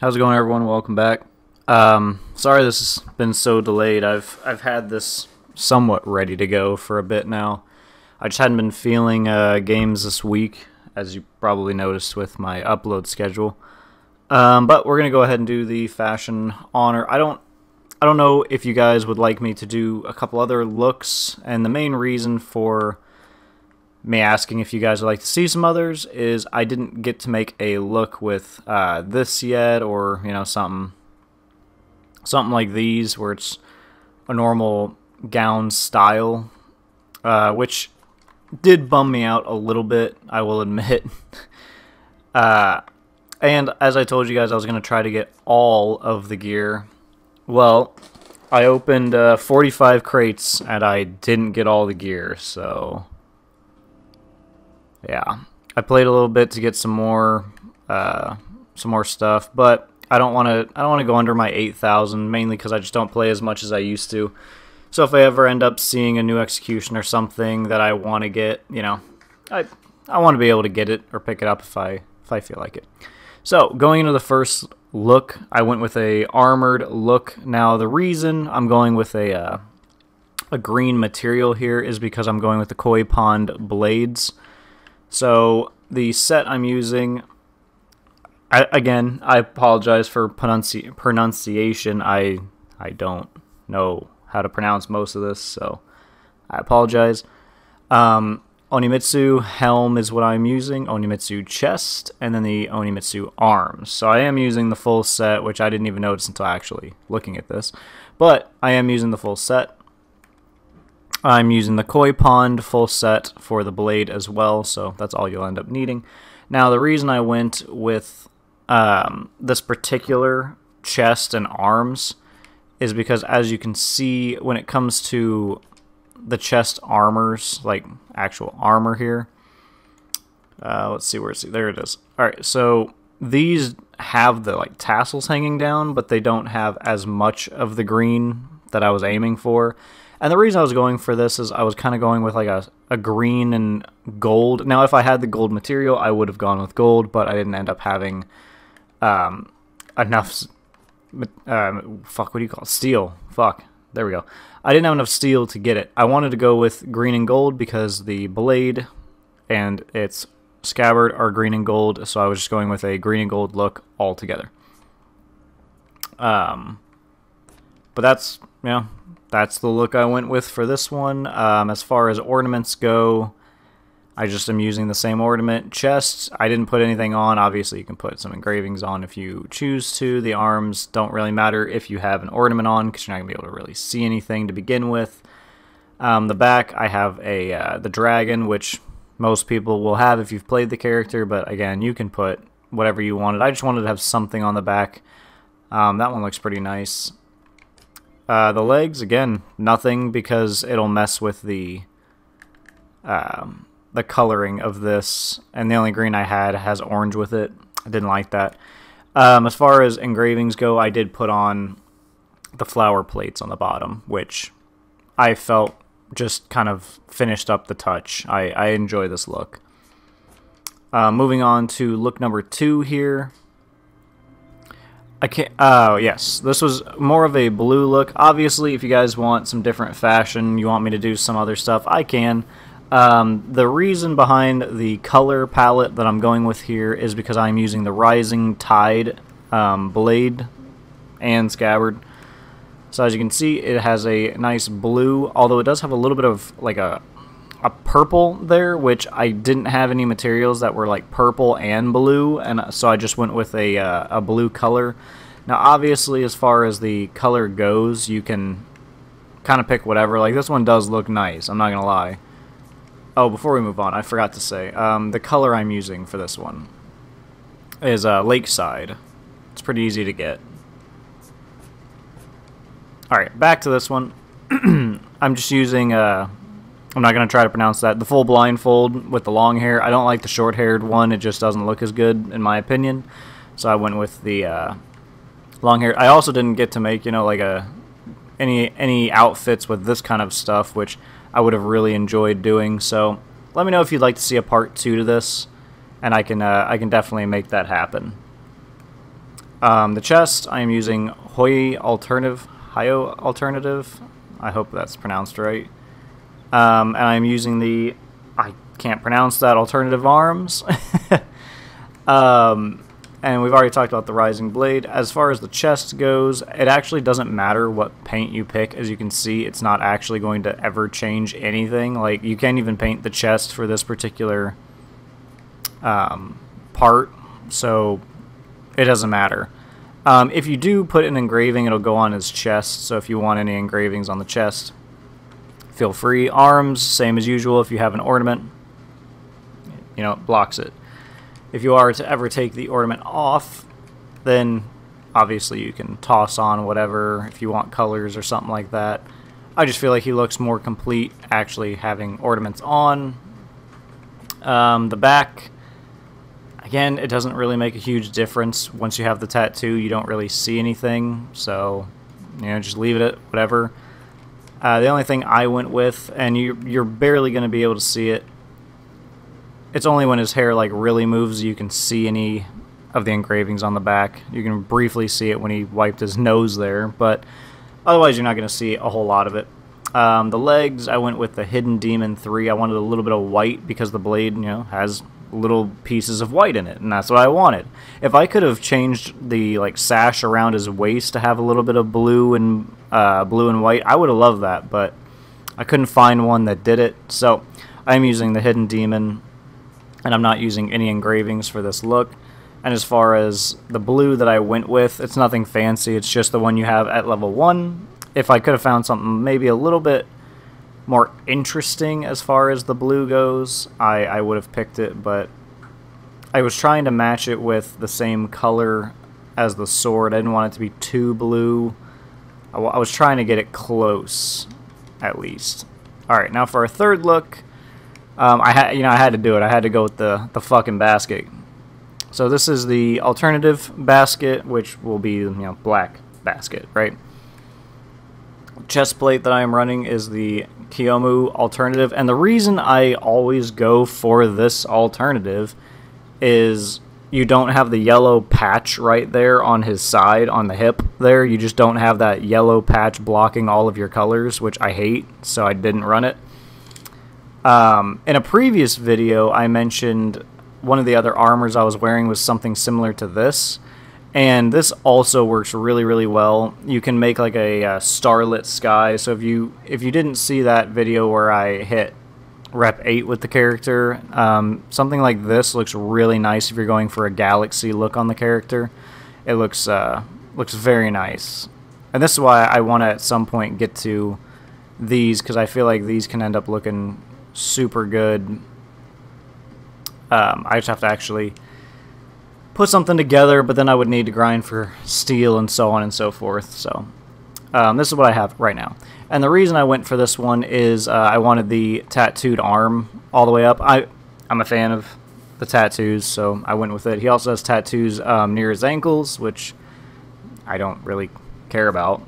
How's it going, everyone? Welcome back. Sorry this has been so delayed. I've had this somewhat ready to go for a bit now. I just hadn't been feeling games this week, as you probably noticed with my upload schedule. But we're gonna go ahead and do the fashion honor. I don't know if you guys would like me to do a couple other looks, and the main reason for me asking if you guys would like to see some others is I didn't get to make a look with this yet, or something like these where it's a normal gown style, which did bum me out a little bit, I will admit. And as I told you guys, I was going to try to get all of the gear. Well, I opened 45 crates and I didn't get all the gear, so yeah, I played a little bit to get some more stuff, but I don't want to go under my 8,000, mainly because I just don't play as much as I used to. So if I ever end up seeing a new execution or something that I want to get, I want to be able to get it or pick it up if I feel like it. So going into the first look, I went with a armored look. Now the reason I'm going with a green material here is because I'm going with the koi pond blades. So the set I'm using, again, I apologize for pronunciation. I don't know how to pronounce most of this, so I apologize. Onimitsu helm is what I'm using, Onimitsu chest, and then the Onimitsu arms. So I am using the full set, which I didn't even notice until actually looking at this. But I am using the full set. I'm using the koi pond full set for the blade as well, so that's all you'll end up needing. Now, the reason I went with this particular chest and arms is because, as you can see, when it comes to the chest armors, like actual armor here, let's see where it's, there it is. Alright, so these have the tassels hanging down, but they don't have as much of the green that I was aiming for. And the reason I was going for this is I was kind of going with a green and gold. Now, if I had the gold material, I would have gone with gold, but I didn't end up having enough. Fuck, what do you call it? Steel. Fuck. There we go. I didn't have enough steel to get it. I wanted to go with green and gold because the blade and its scabbard are green and gold, so I was just going with a green and gold look altogether. But that's, that's the look I went with for this one. As far as ornaments go, I just am using the same ornament. Chests, I didn't put anything on. Obviously, you can put some engravings on if you choose to. The arms don't really matter if you have an ornament on, because you're not going to be able to really see anything to begin with. The back, I have the dragon, which most people will have if you've played the character, but again, you can put whatever you wanted. I just wanted to have something on the back. That one looks pretty nice. The legs, again, nothing, because it'll mess with the coloring of this, and the only green I had has orange with it. I didn't like that. As far as engravings go, I did put on the flower plates on the bottom, which I felt just kind of finished up the touch. I enjoy this look. Moving on to look number 2 here. Yes, this was more of a blue look. Obviously, if you guys want some different fashion, you want me to do some other stuff, I can. The reason behind the color palette that I'm going with here is because I'm using the Rising Tide blade and scabbard. So as you can see, it has a nice blue, although it does have a little bit of a purple there, which I didn't have any materials that were purple and blue, and so I just went with a blue color. Now, obviously, as far as the color goes, you can kind of pick whatever. This one does look nice, I'm not gonna lie. Oh, before we move on, I forgot to say, the color I'm using for this one is Lakeside. It's pretty easy to get. Alright, back to this one. I'm just using, I'm not going to try to pronounce that, the full blindfold with the long hair. I don't like the short-haired one, it just doesn't look as good, in my opinion. So I went with the long hair. I also didn't get to make, any outfits with this kind of stuff, which I would have really enjoyed doing. So let me know if you'd like to see a part 2 to this, and I can definitely make that happen. The chest, I am using Hyo Alternative. I hope that's pronounced right. And I'm using the, I can't pronounce that, alternative arms. And we've already talked about the Rising Blade. As far as the chest goes, it actually doesn't matter what paint you pick. As you can see, it's not actually going to ever change anything. Like, you can't even paint the chest for this particular part, so it doesn't matter. If you do put an engraving, it'll go on his chest, so if you want any engravings on the chest, feel free. Arms, same as usual. If you have an ornament, you know, it blocks it. If you are to ever take the ornament off, then obviously you can toss on whatever if you want colors or something like that. I just feel like he looks more complete actually having ornaments on. The back, again, it doesn't really make a huge difference. Once you have the tattoo, you don't really see anything, so you know, just leave it at whatever. The only thing I went with, and you're barely going to be able to see it, it's only when his hair like really moves you can see any of the engravings on the back. You can briefly see it when he wiped his nose there, but otherwise you're not going to see a whole lot of it. The legs, I went with the Hidden Demon 3. I wanted a little bit of white because the blade, you know, has little pieces of white in it, and that's what I wanted. If I could have changed the like sash around his waist to have a little bit of blue and white, I would have loved that, but I couldn't find one that did it, so I'm using the Hidden Demon, and I'm not using any engravings for this look. And as far as the blue that I went with, it's nothing fancy, it's just the one you have at level 1. If I could have found something maybe a little bit more interesting as far as the blue goes, I would have picked it, but I was trying to match it with the same color as the sword. I didn't want it to be too blue. I was trying to get it close, at least. Alright, now for our third look, I had to do it. I had to go with the fucking basket. So this is the alternative basket, which will be, you know, black basket, right? Chest plate that I am running is the Kiyomu alternative, and the reason I always go for this alternative is you don't have the yellow patch right there on his side, on the hip there. You just don't have that yellow patch blocking all of your colors, which I hate, so I didn't run it. In a previous video, I mentioned one of the other armors I was wearing was something similar to this, and this also works really, really well. You can make like a starlit sky, so if you didn't see that video where I hit rep 8 with the character, something like this looks really nice if you're going for a galaxy look on the character. It looks very nice, and this is why I want to at some point get to these, because I feel like these can end up looking super good. I just have to actually put something together, but then I would need to grind for steel and so on and so forth. So this is what I have right now, and the reason I went for this one is I wanted the tattooed arm all the way up. I'm a fan of the tattoos, so I went with it. He also has tattoos near his ankles, which I don't really care about.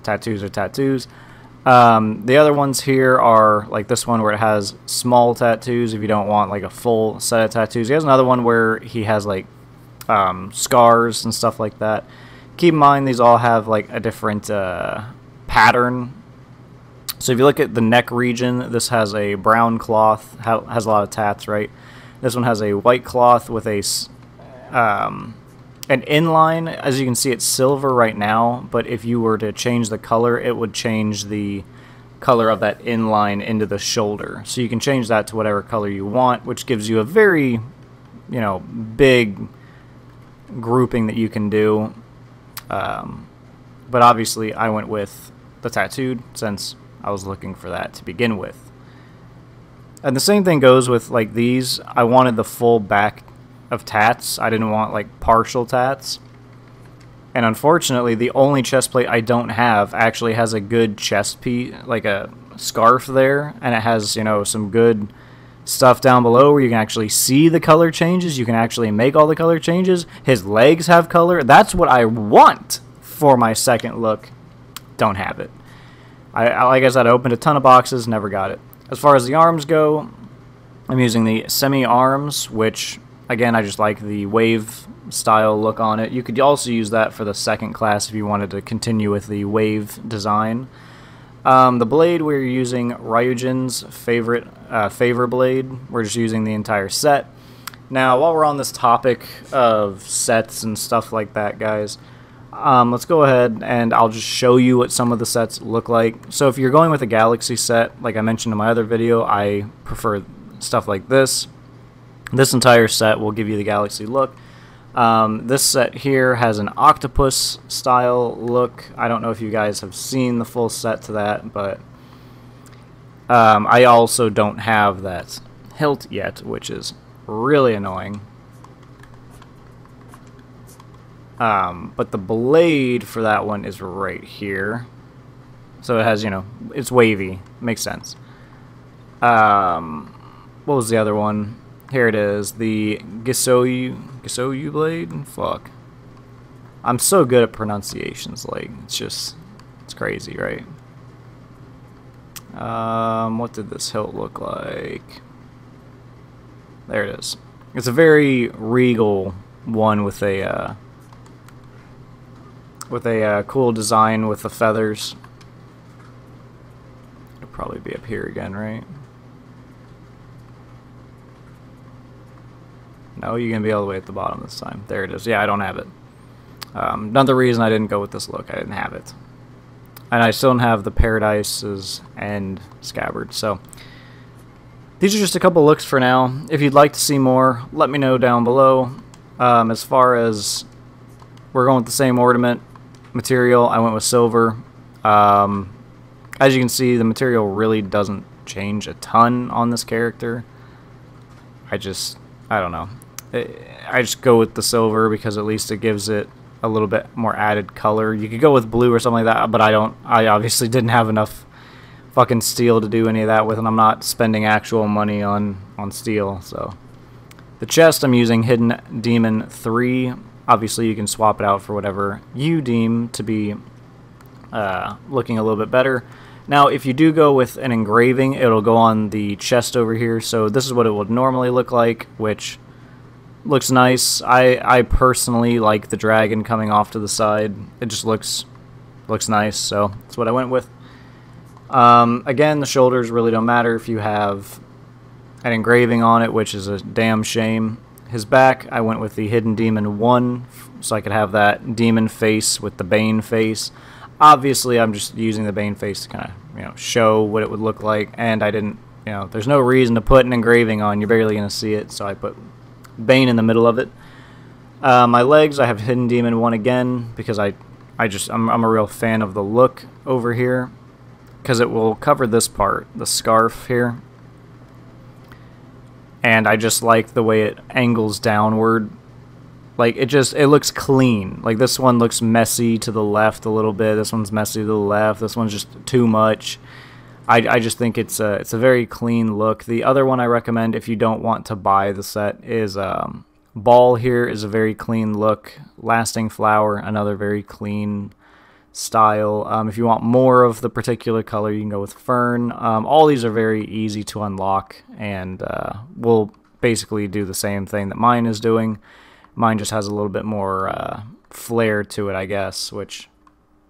Tattoos are tattoos. The other ones here are like this one where it has small tattoos if you don't want like a full set of tattoos. He has another one where he has like scars and stuff like that. Keep in mind these all have like a different pattern. So if you look at the neck region, this has a brown cloth, has a lot of tats, right? This one has a white cloth with a an inline. As you can see, it's silver right now, but if you were to change the color, it would change the color of that inline into the shoulder. So you can change that to whatever color you want, which gives you a very, you know, big grouping that you can do. But obviously I went with the tattooed since I was looking for that to begin with. And the same thing goes with like these. I wanted the full back of tats. I didn't want like partial tats. And unfortunately, the only chest plate I don't have actually has a good chest piece, like a scarf there, and it has, you know, some good stuff down below where you can actually see the color changes. You can actually make all the color changes. His legs have color. That's what I want for my second look. Don't have it. Like I said, I opened a ton of boxes, never got it. As far as the arms go, I'm using the semi-arms, which, again, I just like the wave style look on it. You could also use that for the second class if you wanted to continue with the wave design. The blade, we're using Ryujin's favor blade. We're just using the entire set. Now, while we're on this topic of sets and stuff like that, guys, let's go ahead and I'll just show you what some of the sets look like. So if you're going with a Galaxy set, like I mentioned in my other video, I prefer stuff like this. This entire set will give you the Galaxy look. This set here has an octopus style look. I don't know if you guys have seen the full set to that, but I also don't have that hilt yet, which is really annoying. But the blade for that one is right here. So it has, you know, it's wavy. Makes sense. What was the other one? Here it is, the Gisoyu blade? Fuck. I'm so good at pronunciations, like, it's crazy, right? What did this hilt look like? There it is. It's a very regal one with a cool design with the feathers. It'll probably be up here again, right? No, you're going to be all the way at the bottom this time. There it is. Yeah, I don't have it. Another reason I didn't go with this look, I didn't have it. And I still don't have the Paradise's End scabbard. So, these are just a couple looks for now. If you'd like to see more, let me know down below. As far as we're going with the same ornament material, I went with silver. As you can see, the material really doesn't change a ton on this character. I don't know. I just go with the silver because at least it gives it a little bit more added color. You could go with blue or something like that, but I obviously didn't have enough fucking steel to do any of that with, and I'm not spending actual money on steel. So the chest, I'm using Hidden Demon 3. Obviously you can swap it out for whatever you deem to be looking a little bit better. Now, if you do go with an engraving, it'll go on the chest over here. So this is what it would normally look like, which looks nice. I personally like the dragon coming off to the side. It just looks nice, so that's what I went with. Again, the shoulders really don't matter if you have an engraving on it, which is a damn shame. His back, I went with the Hidden Demon 1, so I could have that demon face with the Bane face. Obviously, I'm just using the Bane face to kind of, you know, show what it would look like, and I didn't, you know, there's no reason to put an engraving on. You're barely going to see it, so I put Bane in the middle of it. My legs, I have Hidden Demon 1 again, because I'm a real fan of the look over here, because it will cover this part, the scarf here, and I just like the way it angles downward. Like, it looks clean. Like, this one looks messy to the left a little bit. This one's messy to the left. This one's just too much. I just think it's a very clean look. The other one I recommend if you don't want to buy the set is Ball here is a very clean look. Lasting Flower, another very clean style. If you want more of the particular color, you can go with Fern. All these are very easy to unlock, and we'll basically do the same thing that mine is doing. Mine just has a little bit more flair to it, I guess, which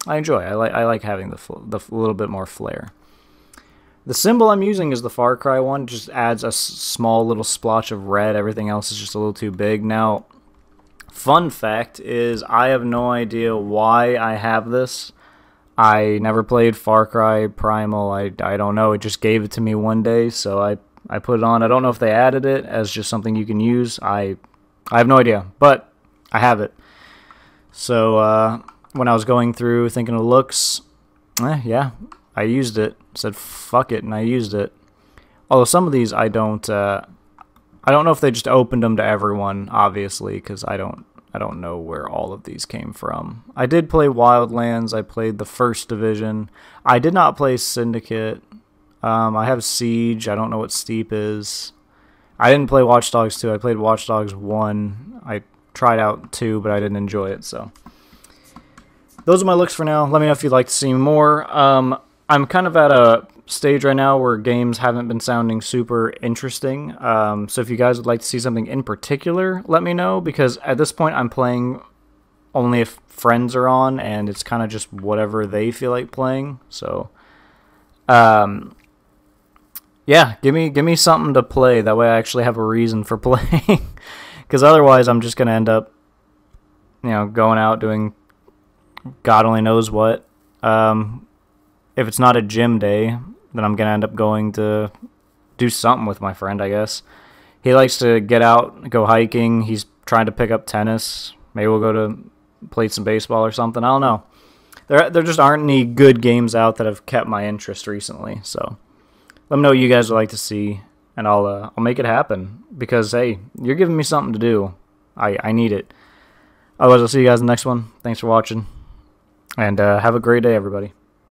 I enjoy. I like having the little bit more flair. The symbol I'm using is the Far Cry one. It just adds a small little splotch of red. Everything else is just a little too big. Now, fun fact is I have no idea why I have this. I never played Far Cry Primal. I don't know. It just gave it to me one day, so I put it on. I don't know if they added it as just something you can use. I have no idea, but I have it. So when I was going through thinking of looks, yeah, I used it. Said fuck it, and I used it. Although some of these I don't know if they just opened them to everyone, obviously, because I don't know where all of these came from. I did play Wildlands. I played the First Division. I did not play Syndicate. I have Siege. I don't know what Steep is. I didn't play Watch Dogs 2. I played Watch Dogs 1. I tried out 2, but I didn't enjoy it, so. Those are my looks for now. Let me know if you'd like to see more. I'm kind of at stage right now where games haven't been sounding super interesting. So if you guys would like to see something in particular, let me know, because at this point I'm playing only if friends are on, and it's kind of just whatever they feel like playing. So, yeah, give me something to play. That way I actually have a reason for playing, because otherwise I'm just gonna end up, going out doing God only knows what. If it's not a gym day, then I'm gonna end up going to do something with my friend, I guess. He likes to get out, go hiking. He's trying to pick up tennis. Maybe we'll go to play some baseball or something. I don't know. There just aren't any good games out that have kept my interest recently. So let me know what you guys would like to see, and I'll make it happen, because hey, you're giving me something to do. I need it. Otherwise, I'll see you guys in the next one. Thanks for watching, and have a great day, everybody.